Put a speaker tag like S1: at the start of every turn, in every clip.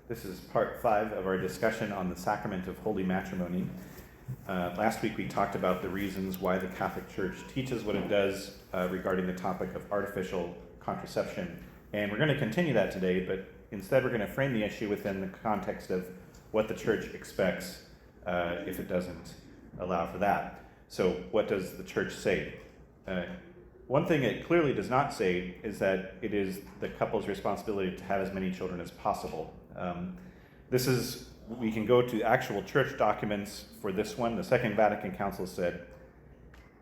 S1: This is part 5 of our discussion on the sacrament of holy matrimony. Last week we talked about the reasons why the Catholic Church teaches what it does regarding the topic of artificial contraception. And we're going to continue that today, but instead we're going to frame the issue within the context of what the Church expects if it doesn't allow for that. So what does the Church say? One thing it clearly does not say is that it is the couple's responsibility to have as many children as possible. We can go to actual church documents for this one. The Second Vatican Council said,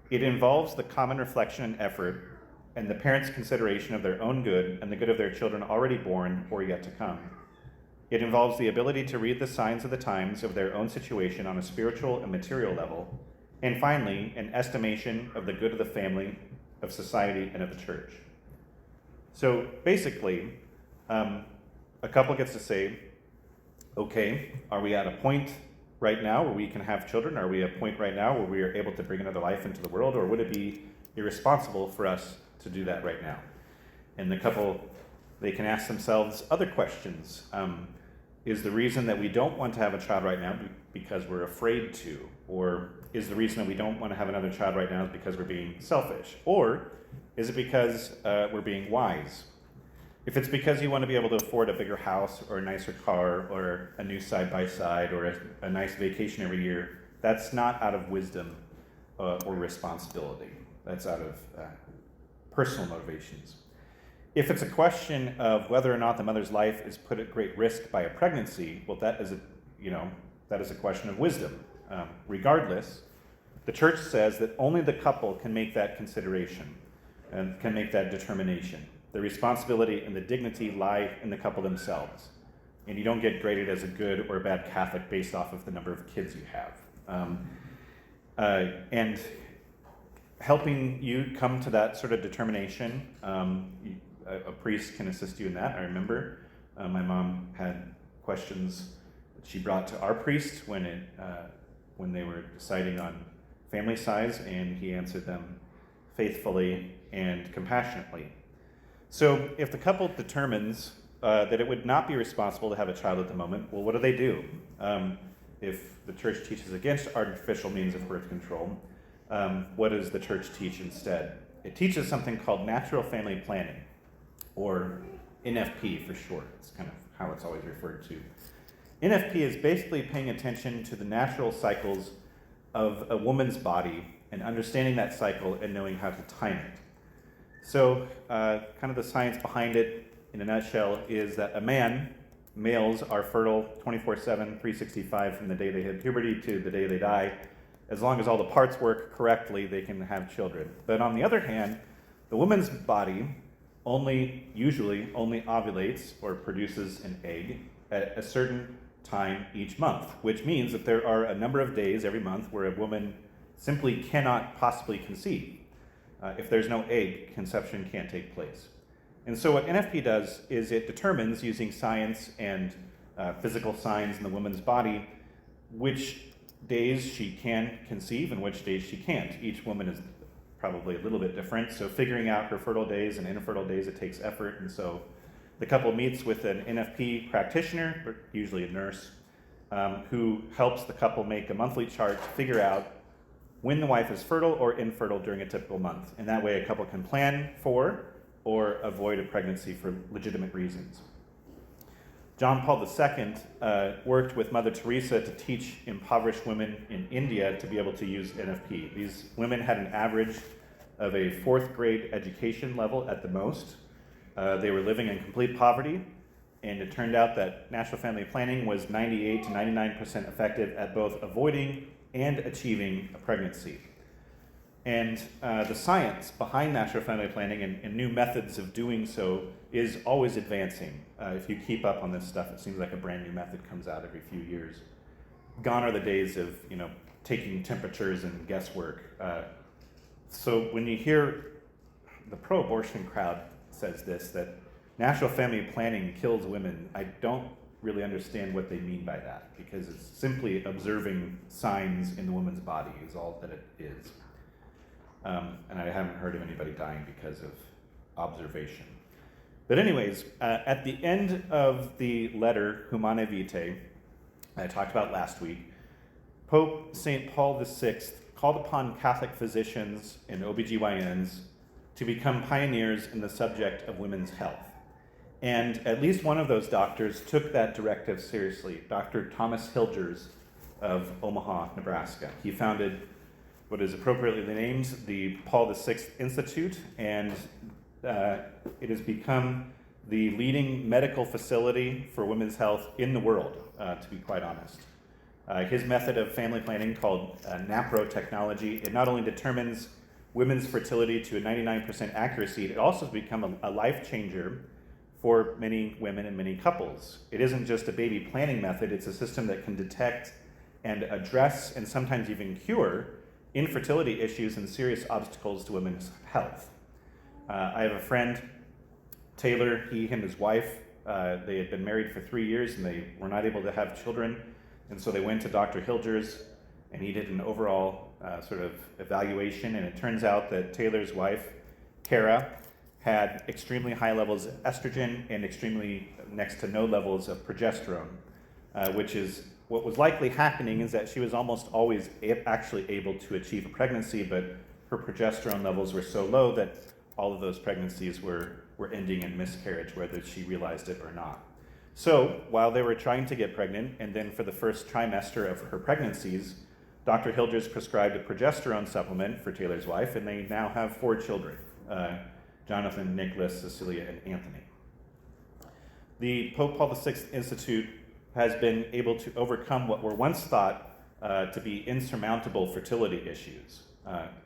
S1: it involves the common reflection and effort and the parents' consideration of their own good and the good of their children already born or yet to come. It involves the ability to read the signs of the times of their own situation on a spiritual and material level. And finally, an estimation of the good of the family, of society, and of the church. So basically, a couple gets to say, okay, are we at a point right now where we can have children? Are we at a point right now where we are able to bring another life into the world? Or would it be irresponsible for us to do that right now? And the couple, they can ask themselves other questions. Is the reason that we don't want to have a child right now because we're afraid to? Or is the reason that we don't want to have another child right now is because we're being selfish? Or is it because we're being wise? If it's because you want to be able to afford a bigger house or a nicer car or a new side-by-side or a nice vacation every year, that's not out of wisdom or responsibility. That's out of personal motivations. If it's a question of whether or not the mother's life is put at great risk by a pregnancy, well, that is a question of wisdom. Regardless, the Church says that only the couple can make that consideration and can make that determination. The responsibility and the dignity lie in the couple themselves. And you don't get graded as a good or a bad Catholic based off of the number of kids you have. And helping you come to that sort of determination, a priest can assist you in that. I remember my mom had questions that she brought to our priest when they were deciding on family size, and he answered them faithfully and compassionately. So if the couple determines that it would not be responsible to have a child at the moment, well, what do they do? If the Church teaches against artificial means of birth control, what does the Church teach instead? It teaches something called natural family planning, or NFP for short. It's kind of how it's always referred to. NFP is basically paying attention to the natural cycles of a woman's body and understanding that cycle and knowing how to time it. So kind of the science behind it, in a nutshell, is that males are fertile 24/7, 365 from the day they hit puberty to the day they die. As long as all the parts work correctly, they can have children. But on the other hand, the woman's body usually only ovulates or produces an egg at a certain time each month, which means that there are a number of days every month where a woman simply cannot possibly conceive. If there's no egg, conception can't take place. And so what NFP does is it determines, using science and physical signs in the woman's body, which days she can conceive and which days she can't. Each woman is probably a little bit different, so figuring out her fertile days and infertile days, it takes effort. And so the couple meets with an NFP practitioner, usually a nurse, who helps the couple make a monthly chart to figure out when the wife is fertile or infertile during a typical month. And that way a couple can plan for or avoid a pregnancy for legitimate reasons. John Paul II worked with Mother Teresa to teach impoverished women in India to be able to use NFP. These women had an average of a 4th grade education level at the most. They were living in complete poverty, and it turned out that natural family planning was 98 to 99% effective at both avoiding and achieving a pregnancy. And the science behind natural family planning and new methods of doing so is always advancing. If you keep up on this stuff, it seems like a brand new method comes out every few years. Gone are the days of taking temperatures and guesswork. So when you hear the pro-abortion crowd says this, that natural family planning kills women, I don't really understand what they mean by that, because it's simply observing signs in the woman's body is all that it is. And I haven't heard of anybody dying because of observation. But anyways, at the end of the letter Humanae Vitae, I talked about last week, Pope St. Paul VI called upon Catholic physicians and OBGYNs to become pioneers in the subject of women's health. And at least one of those doctors took that directive seriously, Dr. Thomas Hilgers of Omaha, Nebraska. He founded what is appropriately named the Paul VI Institute, and it has become the leading medical facility for women's health in the world, to be quite honest. His method of family planning, called NAPRO technology, it not only determines women's fertility to a 99% accuracy, it also has become a life changer for many women and many couples. It isn't just a baby planning method, it's a system that can detect and address and sometimes even cure infertility issues and serious obstacles to women's health. I have a friend, Taylor, he and his wife, they had been married for 3 years and they were not able to have children. And so they went to Dr. Hilgers and he did an overall sort of evaluation. And it turns out that Taylor's wife, Kara, had extremely high levels of estrogen and extremely next to no levels of progesterone, which is what was likely happening is that she was almost always actually able to achieve a pregnancy, but her progesterone levels were so low that all of those pregnancies were ending in miscarriage, whether she realized it or not. So while they were trying to get pregnant, and then for the first trimester of her pregnancies, Dr. Hilgers prescribed a progesterone supplement for Taylor's wife, and they now have 4 children, Jonathan, Nicholas, Cecilia, and Anthony. The Pope Paul VI Institute has been able to overcome what were once thought to be insurmountable fertility issues,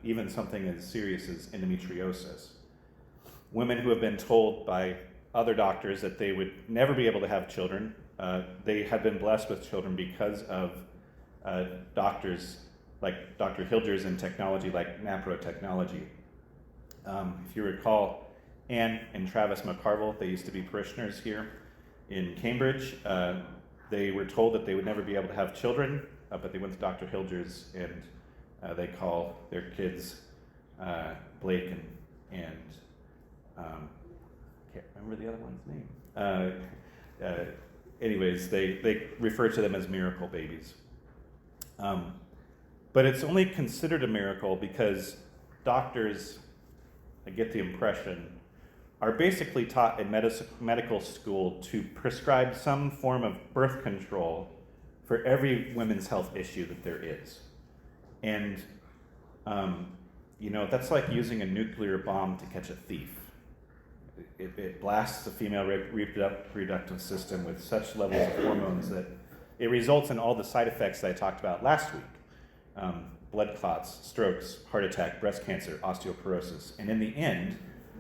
S1: even something as serious as endometriosis. Women who have been told by other doctors that they would never be able to have children, they have been blessed with children because of doctors like Dr. Hilgers and technology like NAPRO technology. If you recall, Anne and Travis McCarville, they used to be parishioners here in Cambridge. They were told that they would never be able to have children, but they went to Dr. Hilgers and they call their kids Blake and can't remember the other one's name. Anyways, they refer to them as miracle babies. But it's only considered a miracle because doctors, I get the impression, are basically taught in medical school to prescribe some form of birth control for every women's health issue that there is. And, that's like using a nuclear bomb to catch a thief. It blasts the female reproductive system with such levels of hormones that it results in all the side effects that I talked about last week. Blood clots, strokes, heart attack, breast cancer, osteoporosis. And in the end,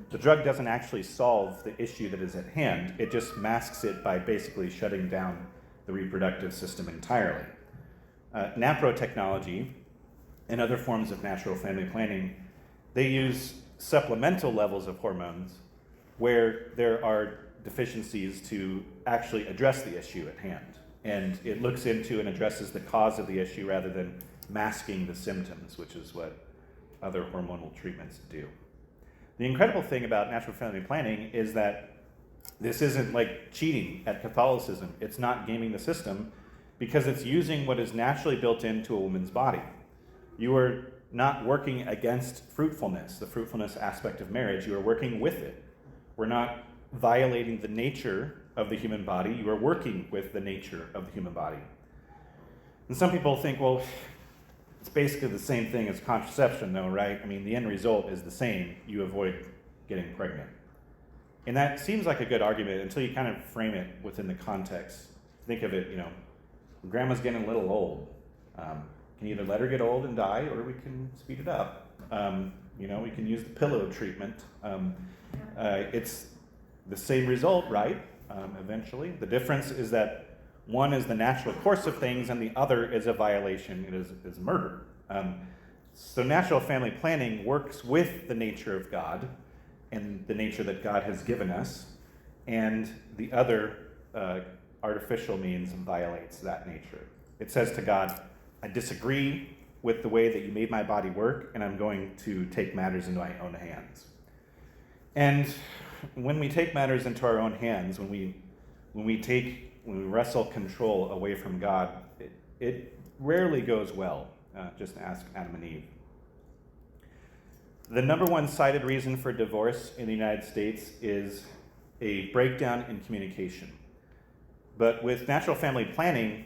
S1: the drug doesn't actually solve the issue that is at hand. It just masks it by basically shutting down the reproductive system entirely. NAPRO technology and other forms of natural family planning, they use supplemental levels of hormones where there are deficiencies to actually address the issue at hand. And it looks into and addresses the cause of the issue rather than masking the symptoms, which is what other hormonal treatments do. The incredible thing about natural family planning is that this isn't like cheating at Catholicism. It's not gaming the system because it's using what is naturally built into a woman's body. You are not working against fruitfulness, the fruitfulness aspect of marriage. You are working with it. We're not violating the nature of the human body. You are working with the nature of the human body. And some people think, well, it's basically the same thing as contraception, though, right? I mean, the end result is the same. You avoid getting pregnant. And that seems like a good argument until you kind of frame it within the context. Think of it, grandma's getting a little old. Can either let her get old and die, or we can speed it up. We can use the pillow treatment. It's the same result, right? Eventually. The difference is that one is the natural course of things, and the other is a violation. It is murder. So natural family planning works with the nature of God and the nature that God has given us, and the other artificial means violates that nature. It says to God, I disagree with the way that you made my body work, and I'm going to take matters into my own hands. And when we take matters into our own hands, when we wrestle control away from God, it rarely goes well. Just ask Adam and Eve. The number one cited reason for divorce in the United States is a breakdown in communication. But with natural family planning,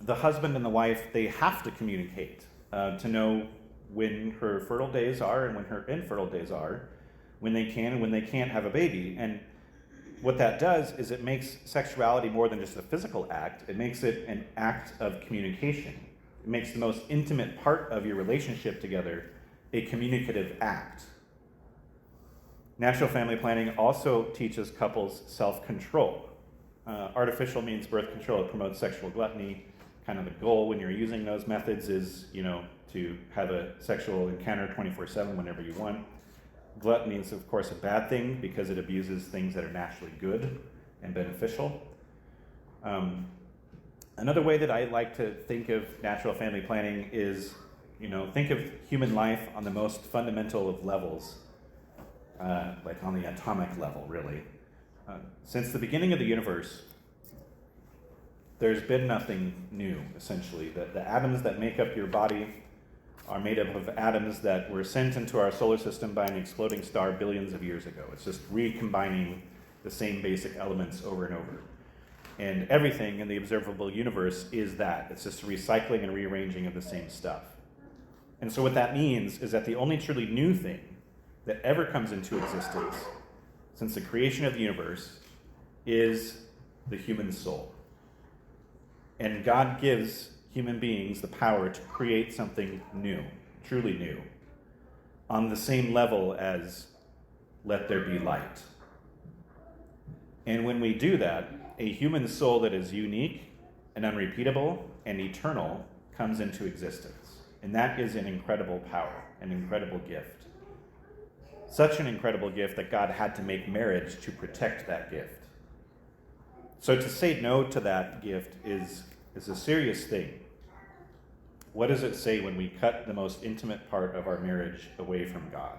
S1: the husband and the wife, they have to communicate to know when her fertile days are and when her infertile days are, when they can and when they can't have a baby. And what that does is it makes sexuality more than just a physical act. It makes it an act of communication. It makes the most intimate part of your relationship together a communicative act. Natural family planning also teaches couples self-control. Artificial means birth control. It promotes sexual gluttony. Kind of the goal when you're using those methods is, to have a sexual encounter 24/7 whenever you want. Gluttony is, of course, a bad thing because it abuses things that are naturally good and beneficial. Another way that I like to think of natural family planning is, think of human life on the most fundamental of levels, like on the atomic level, really. Since the beginning of the universe, there's been nothing new, essentially. The atoms that make up your body are made up of atoms that were sent into our solar system by an exploding star billions of years ago. It's just recombining the same basic elements over and over. And everything in the observable universe is that. It's just a recycling and rearranging of the same stuff. And so what that means is that the only truly new thing that ever comes into existence since the creation of the universe is the human soul. And God gives human beings the power to create something new, truly new, on the same level as let there be light. And when we do that, a human soul that is unique and unrepeatable and eternal comes into existence. And that is an incredible power, an incredible gift. Such an incredible gift that God had to make marriage to protect that gift. So to say no to that gift is a serious thing. What does it say when we cut the most intimate part of our marriage away from God?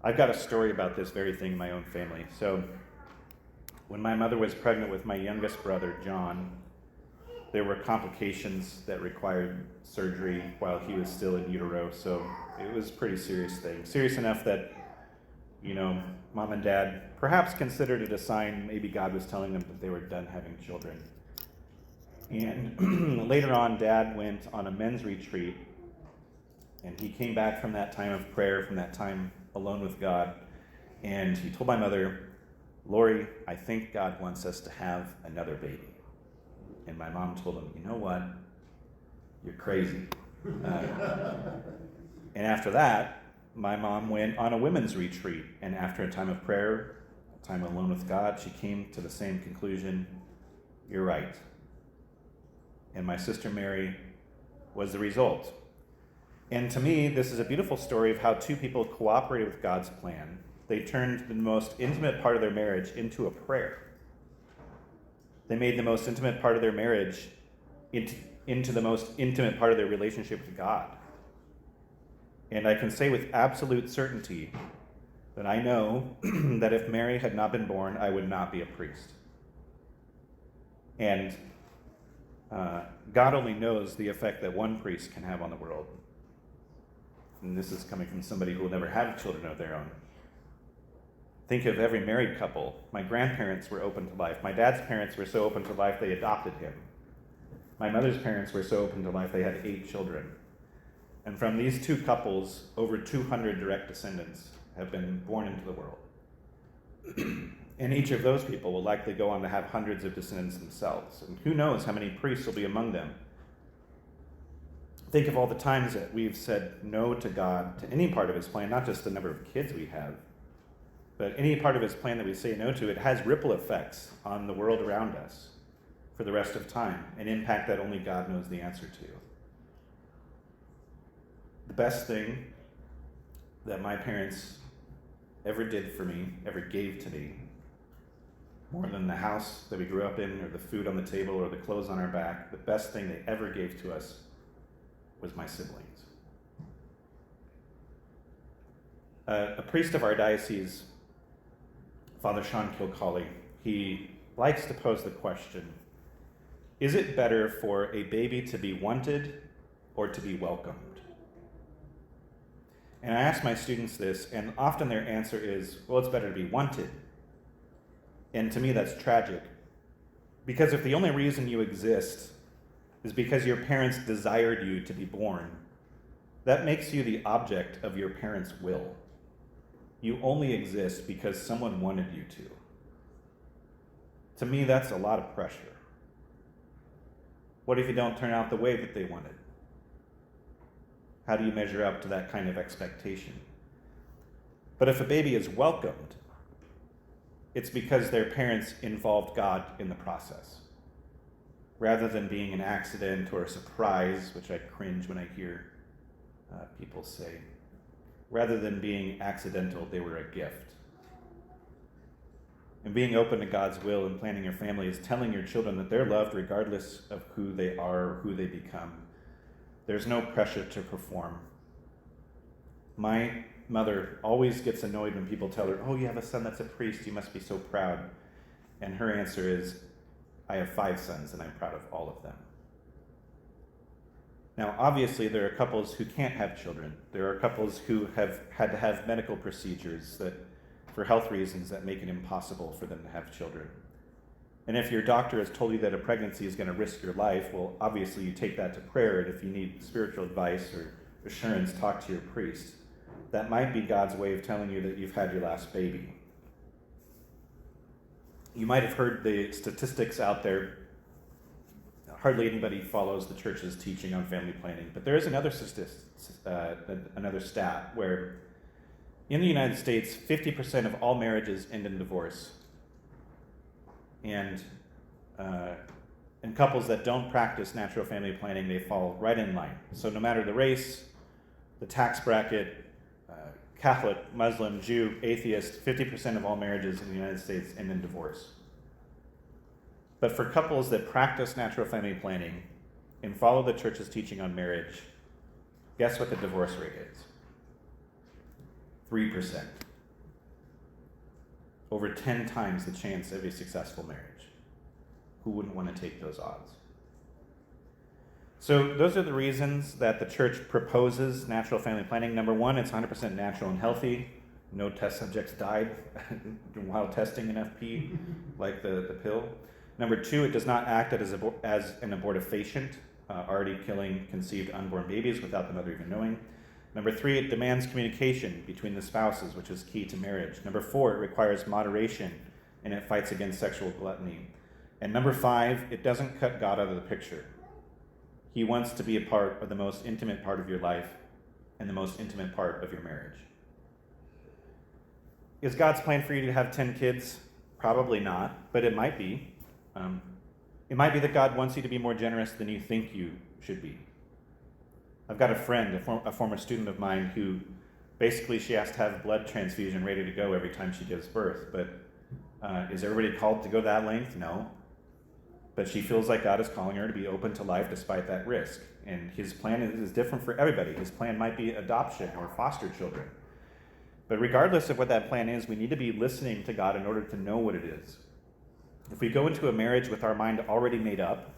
S1: I've got a story about this very thing in my own family. So when my mother was pregnant with my youngest brother, John, there were complications that required surgery while he was still in utero. So it was a pretty serious thing. Serious enough that, mom and dad perhaps considered it a sign maybe God was telling them that they were done having children. And later on, Dad went on a men's retreat, and he came back from that time of prayer, from that time alone with God, and he told my mother, "Lori, I think God wants us to have another baby." And my mom told him, "You know what? You're crazy." And after that, my mom went on a women's retreat, and after a time of prayer, a time alone with God, she came to the same conclusion: you're right. And my sister Mary was the result. And to me, this is a beautiful story of how two people cooperated with God's plan. They turned the most intimate part of their marriage into a prayer. They made the most intimate part of their marriage into the most intimate part of their relationship with God. And I can say with absolute certainty that I know that if Mary had not been born, I would not be a priest. And God only knows the effect that one priest can have on the world. And this is coming from somebody who will never have children of their own. Think of every married couple. My grandparents were open to life. My dad's parents were so open to life they adopted him. My mother's parents were so open to life they had 8 children. And from these two couples, over 200 direct descendants have been born into the world. And each of those people will likely go on to have hundreds of descendants themselves. And who knows how many priests will be among them. Think of all the times that we've said no to God, to any part of his plan, not just the number of kids we have, but any part of his plan that we say no to. It has ripple effects on the world around us for the rest of time, an impact that only God knows the answer to. The best thing that my parents ever did for me, ever gave to me, more than the house that we grew up in, or the food on the table, or the clothes on our back, the best thing they ever gave to us was my siblings. A priest of our diocese, Father Sean Kilcawley, he likes to pose the question, is it better for a baby to be wanted or to be welcomed? And I ask my students this, and often their answer is, well, it's better to be wanted. And to me, that's tragic. Because if the only reason you exist is because your parents desired you to be born, that makes you the object of your parents' will. You only exist because someone wanted you to. To me, that's a lot of pressure. What if you don't turn out the way that they wanted? How do you measure up to that kind of expectation? But if a baby is welcomed, it's because their parents involved God in the process. Rather than being an accident or a surprise, which I cringe when I hear people say. Rather than being accidental, they were a gift. And being open to God's will and planning your family is telling your children that they're loved regardless of who they are or who they become. There's no pressure to perform. My mother always gets annoyed when people tell her, oh, you have a son that's a priest, you must be so proud. And her answer is, I have 5 sons and I'm proud of all of them. Now, obviously, there are couples who can't have children. There are couples who have had to have medical procedures that, for health reasons, that make it impossible for them to have children. And if your doctor has told you that a pregnancy is going to risk your life, well, obviously you take that to prayer, and if you need spiritual advice or assurance, talk to your priest. That might be God's way of telling you that you've had your last baby. You might have heard the statistics out there. Hardly anybody follows the church's teaching on family planning, but there is another stat where in the United States, 50% of all marriages end in divorce. And couples that don't practice natural family planning, they fall right in line. So no matter the race, the tax bracket, Catholic, Muslim, Jew, atheist, 50% of all marriages in the United States end in divorce. But for couples that practice natural family planning and follow the church's teaching on marriage, guess what the divorce rate is? 3%. Over 10 times the chance of a successful marriage. Who wouldn't want to take those odds? So those are the reasons that the church proposes natural family planning. Number one, it's 100% natural and healthy. No test subjects died while testing an FP, like the pill. Number two, it does not act as an abortifacient, already killing conceived unborn babies without the mother even knowing. Number three, it demands communication between the spouses, which is key to marriage. Number four, it requires moderation, and it fights against sexual gluttony. And number five, it doesn't cut God out of the picture. He wants to be a part of the most intimate part of your life and the most intimate part of your marriage. Is God's plan for you to have 10 kids? Probably not, but it might be. It might be that God wants you to be more generous than you think you should be. I've got a friend, a former student of mine, who basically she has to have a blood transfusion ready to go every time she gives birth. But is everybody called to go that length? No. But she feels like God is calling her to be open to life despite that risk. And his plan is different for everybody. His plan might be adoption or foster children. But regardless of what that plan is, we need to be listening to God in order to know what it is. If we go into a marriage with our mind already made up,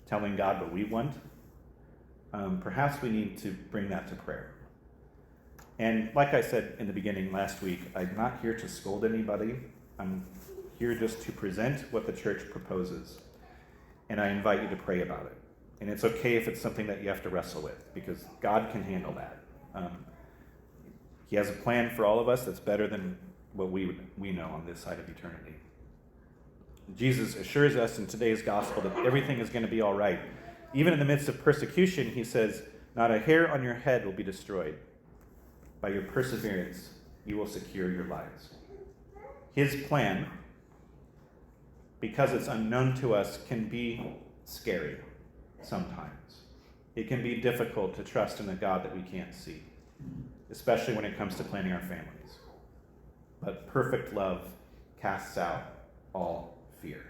S1: telling God what we want, perhaps we need to bring that to prayer. And like I said in the beginning last week, I'm not here to scold anybody. I'm here just to present what the church proposes. And I invite you to pray about it. And it's okay if it's something that you have to wrestle with, because God can handle that. He has a plan for all of us that's better than what we know on this side of eternity. Jesus assures us in today's gospel that everything is going to be all right. Even in the midst of persecution, he says, not a hair on your head will be destroyed. By your perseverance, you will secure your lives. His plan, because it's unknown to us, can be scary sometimes. It can be difficult to trust in a God that we can't see, especially when it comes to planning our families. But perfect love casts out all fear.